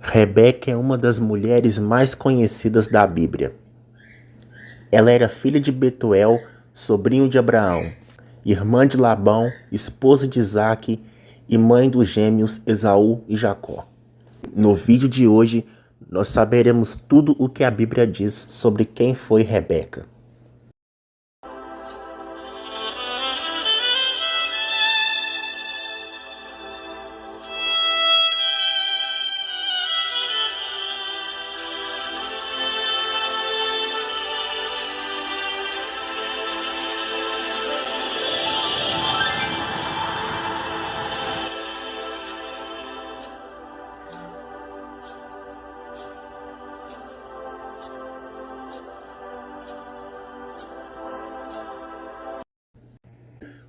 Rebeca é uma das mulheres mais conhecidas da Bíblia. Ela era filha de Betuel, sobrinho de Abraão, irmã de Labão, esposa de Isaque e mãe dos gêmeos Esaú e Jacó. No vídeo de hoje, nós saberemos tudo o que a Bíblia diz sobre quem foi Rebeca.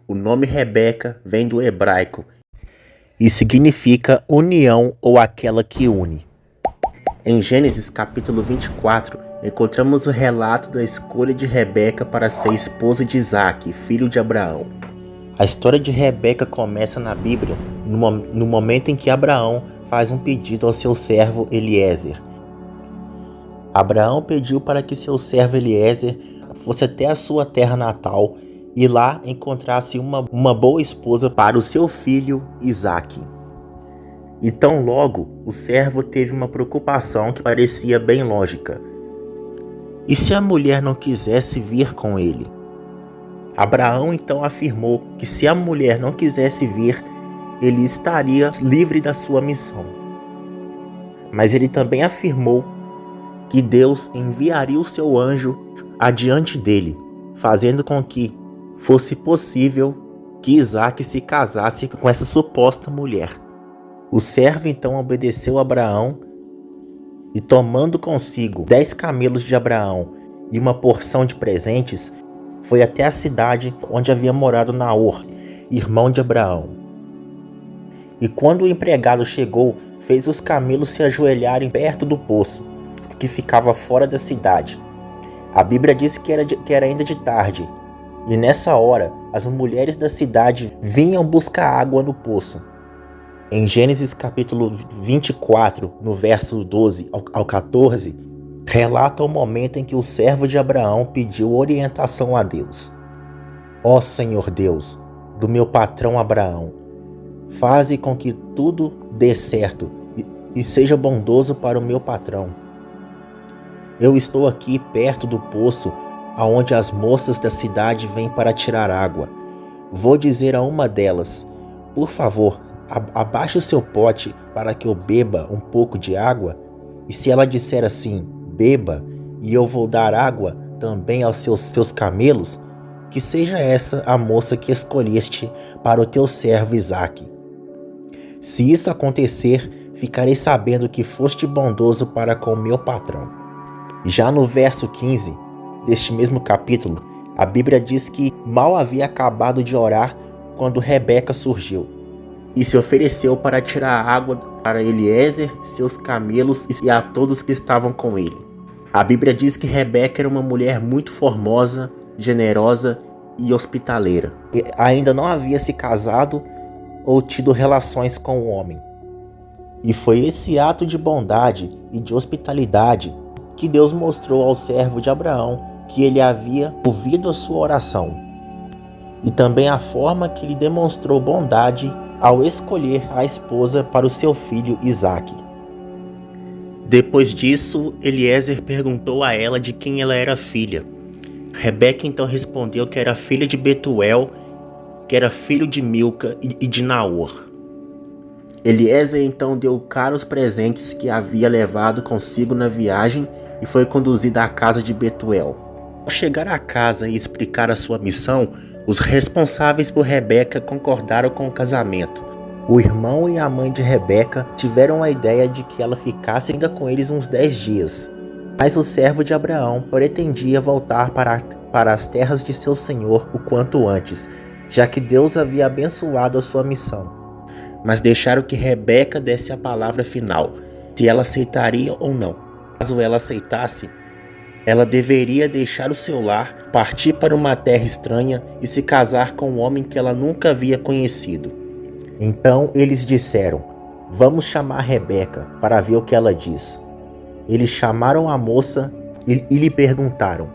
O nome Rebeca vem do hebraico e significa união ou aquela que une. Em Gênesis capítulo 24, encontramos o relato da escolha de Rebeca para ser esposa de Isaque, filho de Abraão. A história de Rebeca começa na Bíblia no momento em que Abraão faz um pedido ao seu servo Eliezer. Abraão pediu para que seu servo Eliezer fosse até a sua terra natal e lá encontrasse uma boa esposa para o seu filho Isaque. Então logo o servo teve uma preocupação que parecia bem lógica. E se a mulher não quisesse vir com ele? Abraão então afirmou que se a mulher não quisesse vir, ele estaria livre da sua missão. Mas ele também afirmou que Deus enviaria o seu anjo adiante dele, fazendo com que fosse possível que Isaque se casasse com essa suposta mulher. O servo então obedeceu a Abraão e, tomando consigo 10 camelos de Abraão e uma porção de presentes, foi até a cidade onde havia morado Naor, irmão de Abraão. E quando o empregado chegou, fez os camelos se ajoelharem perto do poço, que ficava fora da cidade. A Bíblia diz que era ainda de tarde, e nessa hora as mulheres da cidade vinham buscar água no poço. Em Gênesis capítulo 24, no verso 12 ao 14, relata o momento em que o servo de Abraão pediu orientação a Deus. Ó Senhor Deus, do meu patrão Abraão, faze com que tudo dê certo e seja bondoso para o meu patrão. Eu estou aqui perto do poço, aonde as moças da cidade vêm para tirar água. Vou dizer a uma delas, por favor, abaixe o seu pote para que eu beba um pouco de água. E se ela disser assim, beba, e eu vou dar água também aos seus camelos, que seja essa a moça que escolheste para o teu servo Isaque. Se isso acontecer, ficarei sabendo que foste bondoso para com o meu patrão. Já no verso 15 deste mesmo capítulo, a Bíblia diz que mal havia acabado de orar quando Rebeca surgiu e se ofereceu para tirar água para Eliezer, seus camelos e a todos que estavam com ele. A Bíblia diz que Rebeca era uma mulher muito formosa, generosa e hospitaleira. E ainda não havia se casado ou tido relações com um homem. E foi esse ato de bondade e de hospitalidade que Deus mostrou ao servo de Abraão que ele havia ouvido a sua oração, e também a forma que ele demonstrou bondade ao escolher a esposa para o seu filho Isaque. Depois disso, Eliezer perguntou a ela de quem ela era filha. Rebeca então respondeu que era filha de Betuel, que era filho de Milca e de Naor. Eliezer então deu caros presentes que havia levado consigo na viagem e foi conduzido à casa de Betuel. Ao chegar à casa e explicar a sua missão, os responsáveis por Rebeca concordaram com o casamento. O irmão e a mãe de Rebeca tiveram a ideia de que ela ficasse ainda com eles uns 10 dias. Mas o servo de Abraão pretendia voltar para as terras de seu senhor o quanto antes, já que Deus havia abençoado a sua missão. Mas deixaram que Rebeca desse a palavra final, se ela aceitaria ou não. Caso ela aceitasse, ela deveria deixar o seu lar, partir para uma terra estranha e se casar com um homem que ela nunca havia conhecido. Então eles disseram: Vamos chamar Rebeca para ver o que ela diz. Eles chamaram a moça e lhe perguntaram: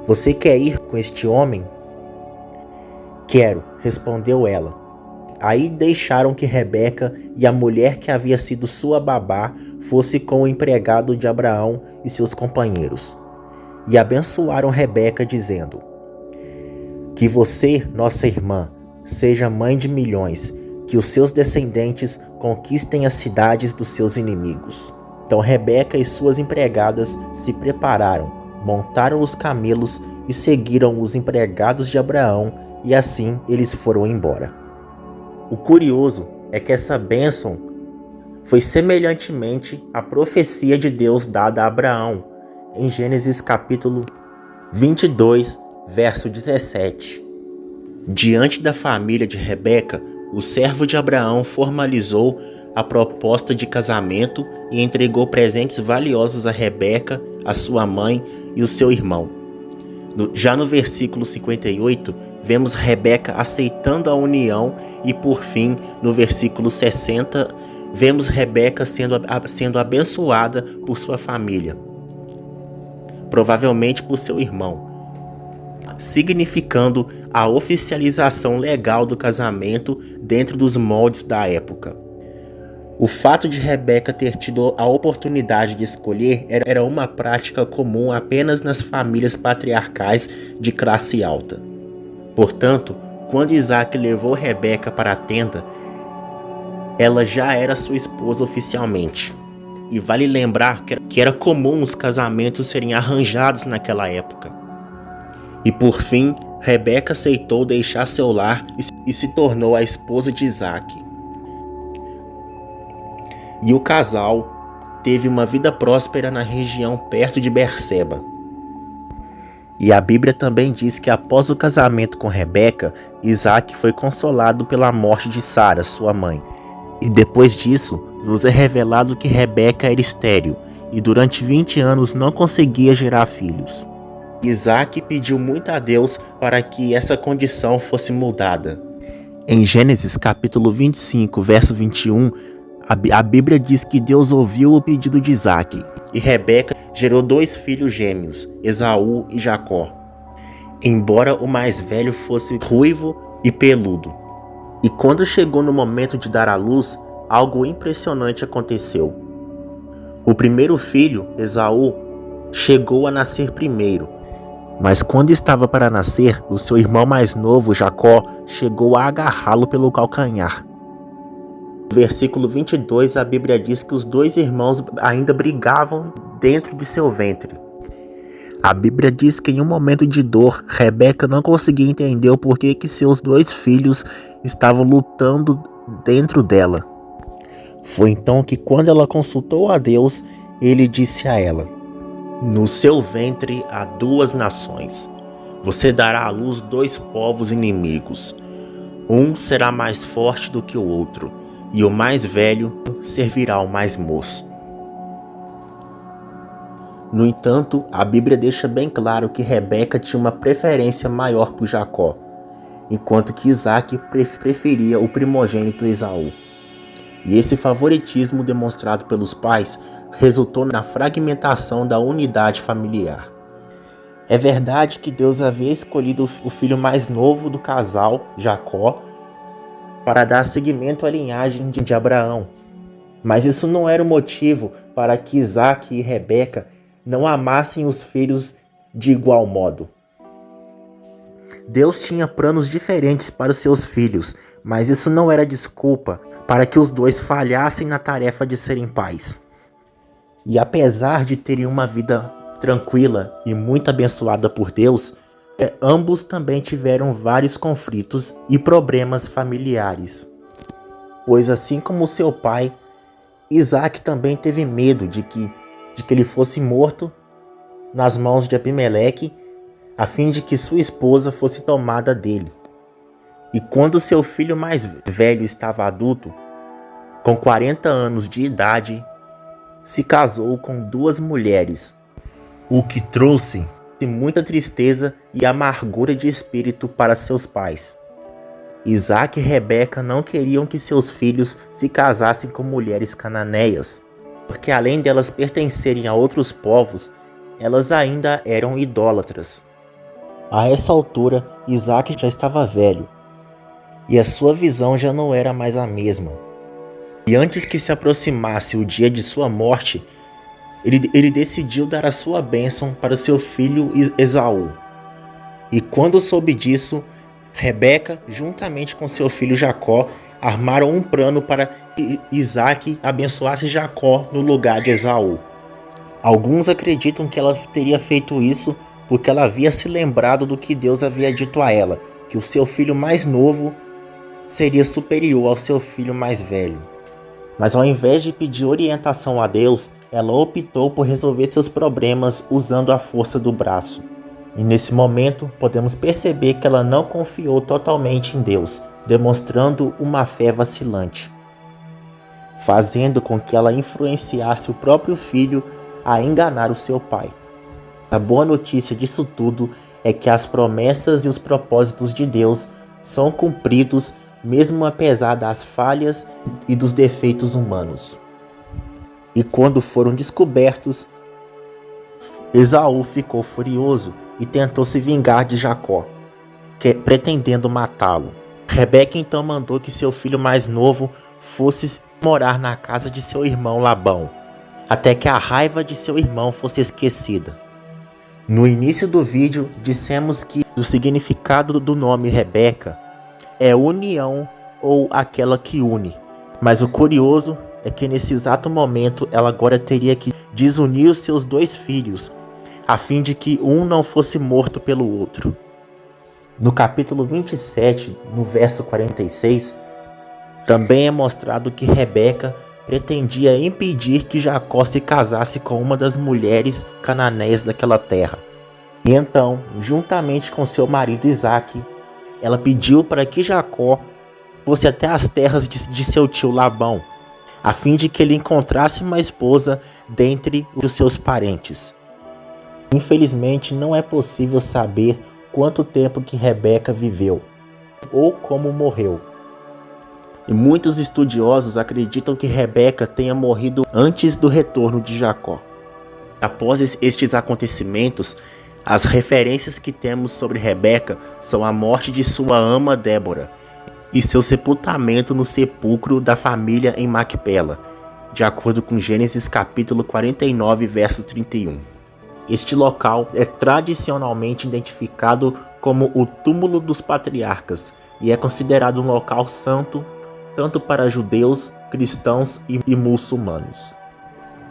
Você quer ir com este homem? Quero, respondeu ela. Aí deixaram que Rebeca e a mulher que havia sido sua babá fosse com o empregado de Abraão e seus companheiros. E abençoaram Rebeca, dizendo: Que você, nossa irmã, seja mãe de milhões, que os seus descendentes conquistem as cidades dos seus inimigos. Então Rebeca e suas empregadas se prepararam, montaram os camelos e seguiram os empregados de Abraão, e assim eles foram embora. O curioso é que essa bênção foi semelhantemente à profecia de Deus dada a Abraão, em Gênesis capítulo 22, verso 17. Diante da família de Rebeca, o servo de Abraão formalizou a proposta de casamento e entregou presentes valiosos a Rebeca, a sua mãe e o seu irmão. Já no versículo 58, vemos Rebeca aceitando a união e, por fim, no versículo 60, vemos Rebeca sendo abençoada por sua família, provavelmente por seu irmão, significando a oficialização legal do casamento dentro dos moldes da época. O fato de Rebeca ter tido a oportunidade de escolher era uma prática comum apenas nas famílias patriarcais de classe alta. Portanto, quando Isaac levou Rebeca para a tenda, ela já era sua esposa oficialmente. E vale lembrar que era comum os casamentos serem arranjados naquela época. E por fim, Rebeca aceitou deixar seu lar e se tornou a esposa de Isaac. E o casal teve uma vida próspera na região perto de Berseba. E a Bíblia também diz que após o casamento com Rebeca, Isaac foi consolado pela morte de Sara, sua mãe. E depois disso, nos é revelado que Rebeca era estéril e durante 20 anos não conseguia gerar filhos. Isaac pediu muito a Deus para que essa condição fosse mudada. Em Gênesis capítulo 25, verso 21, a Bíblia diz que Deus ouviu o pedido de Isaac. E Rebeca gerou 2 filhos gêmeos, Esaú e Jacó, embora o mais velho fosse ruivo e peludo. E quando chegou no momento de dar à luz, algo impressionante aconteceu. O primeiro filho, Esaú, chegou a nascer primeiro. Mas quando estava para nascer, o seu irmão mais novo, Jacó, chegou a agarrá-lo pelo calcanhar. No versículo 22, a Bíblia diz que os 2 irmãos ainda brigavam dentro de seu ventre. A Bíblia diz que em um momento de dor, Rebeca não conseguia entender o porquê que seus 2 filhos estavam lutando dentro dela. Foi então que, quando ela consultou a Deus, ele disse a ela: No seu ventre há 2 nações. Você dará à luz 2 povos inimigos. Um será mais forte do que o outro, e o mais velho servirá ao mais moço. No entanto, a Bíblia deixa bem claro que Rebeca tinha uma preferência maior por Jacó, enquanto que Isaac preferia o primogênito Esaú. E esse favoritismo demonstrado pelos pais resultou na fragmentação da unidade familiar. É verdade que Deus havia escolhido o filho mais novo do casal, Jacó, para dar seguimento à linhagem de Abraão. Mas isso não era o motivo para que Isaac e Rebeca não amassem os filhos de igual modo. Deus tinha planos diferentes para os seus filhos, mas isso não era desculpa para que os 2 falhassem na tarefa de serem pais. E apesar de terem uma vida tranquila e muito abençoada por Deus, ambos também tiveram vários conflitos e problemas familiares. Pois assim como seu pai, Isaac também teve medo de que ele fosse morto nas mãos de Abimeleque, a fim de que sua esposa fosse tomada dele. E quando seu filho mais velho estava adulto, com 40 anos de idade, se casou com 2 mulheres, o que trouxe muita tristeza e amargura de espírito para seus pais. Isaac e Rebeca não queriam que seus filhos se casassem com mulheres cananeias, porque além delas pertencerem a outros povos, elas ainda eram idólatras. A essa altura, Isaac já estava velho, e a sua visão já não era mais a mesma. E antes que se aproximasse o dia de sua morte, ele decidiu dar a sua bênção para seu filho Esaú. E quando soube disso, Rebeca, juntamente com seu filho Jacó, armaram um plano para que Isaac abençoasse Jacó no lugar de Esaú. Alguns acreditam que ela teria feito isso porque ela havia se lembrado do que Deus havia dito a ela, que o seu filho mais novo seria superior ao seu filho mais velho. Mas ao invés de pedir orientação a Deus, ela optou por resolver seus problemas usando a força do braço. E nesse momento, podemos perceber que ela não confiou totalmente em Deus, demonstrando uma fé vacilante, fazendo com que ela influenciasse o próprio filho a enganar o seu pai. A boa notícia disso tudo é que as promessas e os propósitos de Deus são cumpridos mesmo apesar das falhas e dos defeitos humanos. E quando foram descobertos, Esaú ficou furioso e tentou se vingar de Jacó, pretendendo matá-lo. Rebeca então mandou que seu filho mais novo fosse morar na casa de seu irmão Labão, até que a raiva de seu irmão fosse esquecida. No início do vídeo, dissemos que o significado do nome Rebeca é união ou aquela que une. Mas o curioso é que nesse exato momento ela agora teria que desunir os seus dois filhos, a fim de que um não fosse morto pelo outro. No capítulo 27, no verso 46, também é mostrado que Rebeca pretendia impedir que Jacó se casasse com uma das mulheres cananeias daquela terra. E então, juntamente com seu marido Isaac, ela pediu para que Jacó fosse até as terras de seu tio Labão, a fim de que ele encontrasse uma esposa dentre os seus parentes. Infelizmente, não é possível saber quanto tempo que Rebeca viveu, ou como morreu. E muitos estudiosos acreditam que Rebeca tenha morrido antes do retorno de Jacó. Após estes acontecimentos, as referências que temos sobre Rebeca são a morte de sua ama Débora e seu sepultamento no sepulcro da família em Macpela, de acordo com Gênesis capítulo 49, verso 31. Este local é tradicionalmente identificado como o túmulo dos patriarcas e é considerado um local santo tanto para judeus, cristãos e muçulmanos.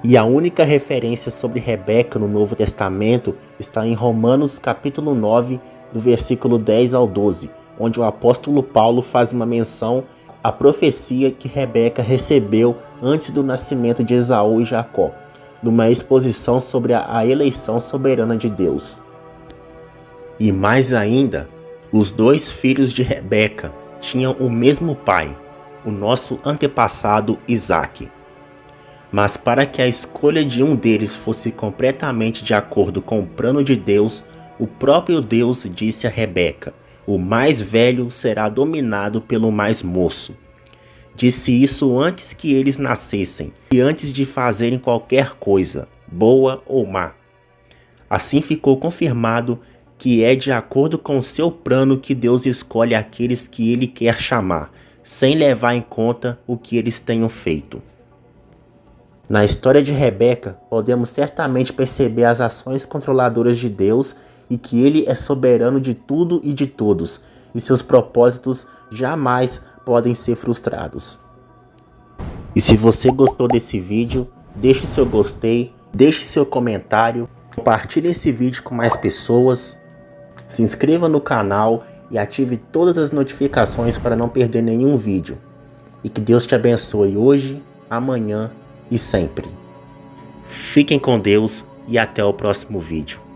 E a única referência sobre Rebeca no Novo Testamento está em Romanos capítulo 9, do versículo 10 ao 12, onde o apóstolo Paulo faz uma menção à profecia que Rebeca recebeu antes do nascimento de Esaú e Jacó, numa exposição sobre a eleição soberana de Deus. E mais ainda, os dois filhos de Rebeca tinham o mesmo pai, o nosso antepassado Isaac. Mas para que a escolha de um deles fosse completamente de acordo com o plano de Deus, o próprio Deus disse a Rebeca: o mais velho será dominado pelo mais moço. Disse isso antes que eles nascessem e antes de fazerem qualquer coisa, boa ou má. Assim ficou confirmado que é de acordo com o seu plano que Deus escolhe aqueles que ele quer chamar, sem levar em conta o que eles tenham feito. Na história de Rebeca, podemos certamente perceber as ações controladoras de Deus e que Ele é soberano de tudo e de todos, e seus propósitos jamais podem ser frustrados. E se você gostou desse vídeo, deixe seu gostei, deixe seu comentário, compartilhe esse vídeo com mais pessoas, se inscreva no canal e ative todas as notificações para não perder nenhum vídeo. E que Deus te abençoe hoje, amanhã e sempre. Fiquem com Deus e até o próximo vídeo.